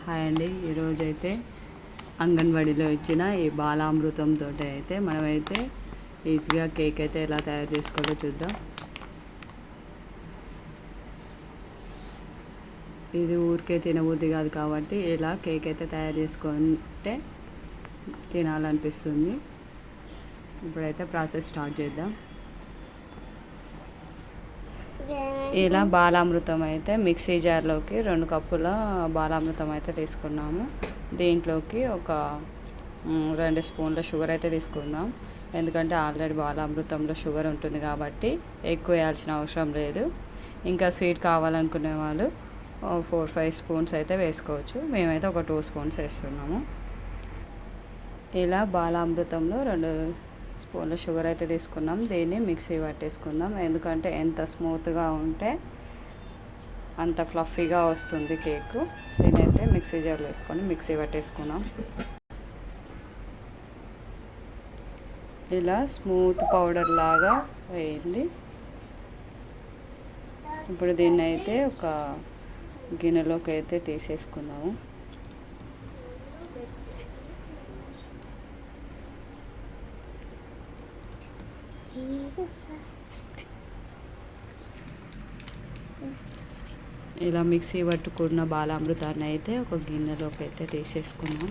Hi అండి. ఈరోజు అయితే అంగన్వాడీలో ఇచ్చిన ఈ బాలామృతంతో అయితే మనమైతే ఈజీగా కేక్ అయితే ఎలా తయారు చేసుకోవాలో చూద్దాం. ఇది ఊరికే తినబుద్ధి కాదు కాబట్టి ఇలా కేక్ అయితే తయారు చేసుకుంటే తినాలనిపిస్తుంది. ఇప్పుడైతే ప్రాసెస్ స్టార్ట్ చేద్దాం. ఇలా బాలామృతం అయితే మిక్సీ జార్లోకి 2 కప్పుల బాలామృతం అయితే తీసుకున్నాము. దీంట్లోకి ఒక 2 స్పూన్ల షుగర్ అయితే తీసుకుందాం. ఎందుకంటే ఆల్రెడీ బాలామృతంలో షుగర్ ఉంటుంది కాబట్టి ఎక్కువ వేయాల్సిన అవసరం లేదు. ఇంకా స్వీట్ కావాలనుకునే వాళ్ళు 4-5 స్పూన్స్ అయితే వేసుకోవచ్చు. మేమైతే ఒక 2 స్పూన్స్ వేస్తున్నాము. ఇలా బాలామృతంలో 2 స్పూన్ల షుగర్ అయితే తీసుకున్నాం. దీన్ని మిక్సీ పట్టేసుకుందాం. ఎందుకంటే ఎంత స్మూత్గా ఉంటే అంత ఫ్లఫీగా వస్తుంది కేకు. దీని అయితే మిక్సీ జార్లో వేసుకొని మిక్సీ పట్టేసుకున్నాం. ఇలా స్మూత్ పౌడర్ లాగా అయింది. ఇప్పుడు దీన్ని అయితే ఒక గిన్నెలోకి అయితే తీసేసుకున్నాము. ఇలా మిక్సీ పట్టుకున్న బాలామృతాన్ని అయితే ఒక గిన్నెలోకి అయితే తీసేసుకున్నాం.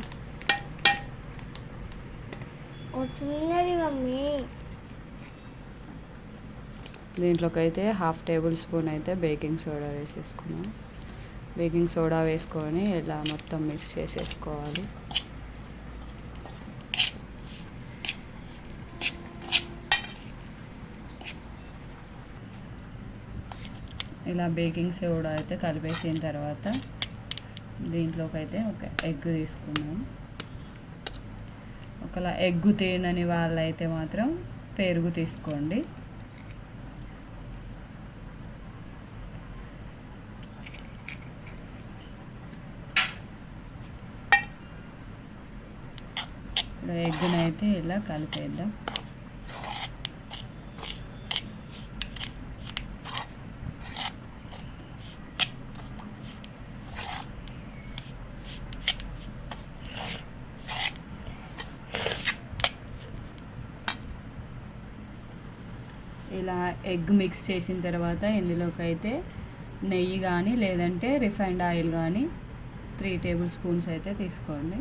దీంట్లోకి అయితే 1/2 టేబుల్ స్పూన్ అయితే బేకింగ్ సోడా వేసేసుకున్నాం. బేకింగ్ సోడా వేసుకొని ఇలా మొత్తం మిక్స్ చేసేసుకోవాలి. ఇలా బేకింగ్ సోడా అయితే కలిపేసిన తర్వాత దీంట్లోకి అయితే ఒక ఎగ్ తీసుకున్నాం. ఒకవేళ ఎగ్ తినని వాళ్ళైతే మాత్రం పెరుగు తీసుకోండి. ఇప్పుడు ఎగ్ని అయితే ఇలా కలిపేద్దాం. ఇలా ఎగ్ మిక్స్ చేసిన తర్వాత ఇందులోకి అయితే నెయ్యి కానీ లేదంటే రిఫైండ్ ఆయిల్ కానీ 3 టేబుల్ స్పూన్స్ అయితే తీసుకోండి.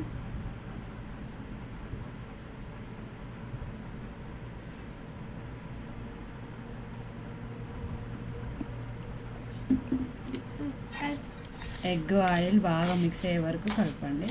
ఎగ్ ఆయిల్ బాగా మిక్స్ అయ్యే వరకు కలపండి.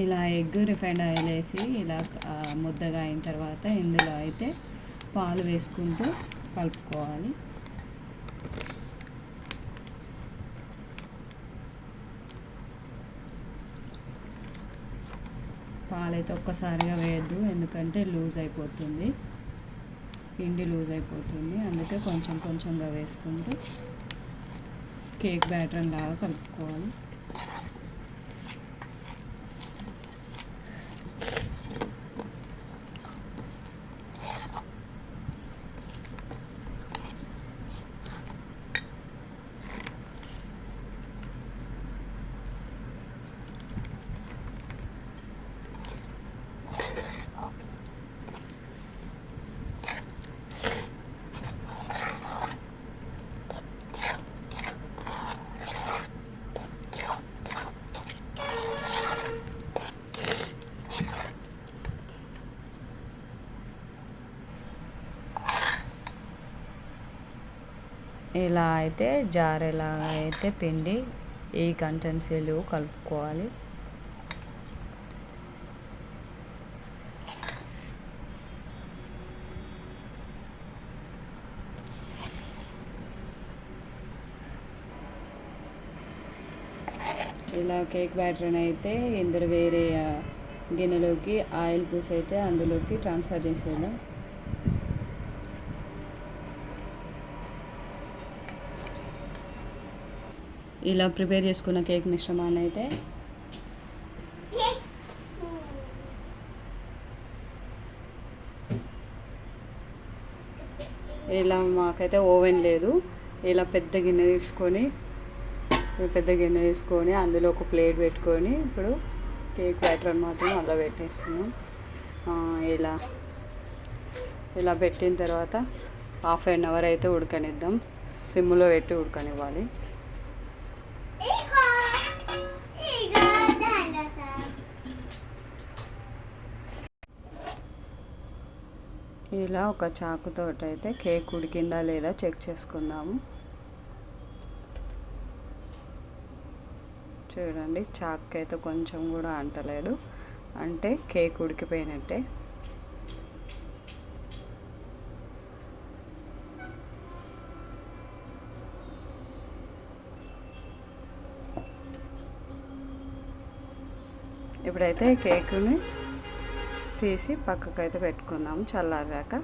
ఇలా ఎగ్ రిఫైండ్ ఆయిల్ వేసి ఇలా ముద్దగా అయిన తర్వాత ఇందులో అయితే పాలు వేసుకుంటూ కలుపుకోవాలి. పాలైతే ఒక్కసారిగా వేయద్దు, ఎందుకంటే లూజ్ అయిపోతుంది, పిండి లూజ్ అయిపోతుంది. అందుకే కొంచెం కొంచెంగా వేసుకుంటూ కేక్ బ్యాటర్ లాగా కలుపుకోవాలి. ఇలా అయితే జారేలాగా అయితే పిండి ఈ కన్సిస్టెన్సీలో కలుపుకోవాలి. ఇలా కేక్ బ్యాటర్ని అయితే ఇందులో వేరే గిన్నెలోకి ఆయిల్ పూసి అయితే అందులోకి ట్రాన్స్ఫర్ చేసేద్దాం. ఇలా ప్రిపేర్ చేసుకున్న కేక్ మిశ్రమాన్ని అయితే ఇలా మాకైతే ఓవెన్ లేదు, ఇలా పెద్ద గిన్నె తీసుకొని అందులో ఒక ప్లేట్ పెట్టుకొని ఇప్పుడు కేక్ బ్యాటర్ మాత్రం అలా పెట్టేస్తున్నాం. ఇలా పెట్టిన తర్వాత హాఫ్ అన్ అవర్ అయితే ఉడకనిద్దాం, సిమ్లో పెట్టి ఉడకనివ్వాలి. ఇలా ఒక చాకుతో అయితే కేక్ ఉడికిందా లేదా చెక్ చేసుకుందాము. చూడండి, చాక్ అయితే కొంచెం కూడా అంటలేదు, అంటే కేక్ ఉడికిపోయినట్టే. ఇప్పుడైతే కేక్ని తీసి పక్కకైతే పెట్టుకుందాము. చల్లారాక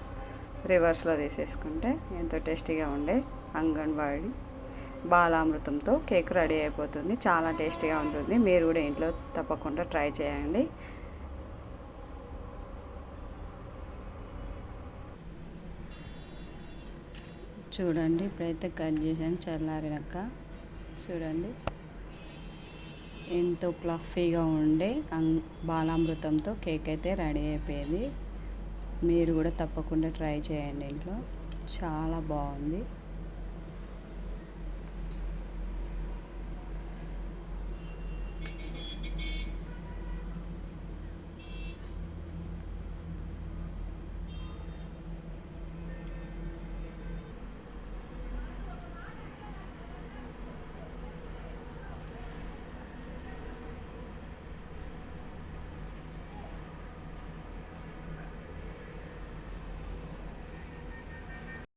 రివర్స్లో తీసేసుకుంటే ఎంతో టేస్టీగా ఉండే అంగన్వాడి బాలామృతంతో కేక్ రెడీ అయిపోతుంది. చాలా టేస్టీగా ఉంటుంది. మీరు కూడా ఇంట్లో తప్పకుండా ట్రై చేయండి. చూడండి, ఇప్పుడైతే కట్ చేసాను చల్లారినాక. చూడండి, ఎంతో ఫ్లఫీగా ఉండే బాలామృతంతో కేక్ అయితే రెడీ అయిపోయింది. మీరు కూడా తప్పకుండా ట్రై చేయండి ఇంట్లో, చాలా బాగుంది.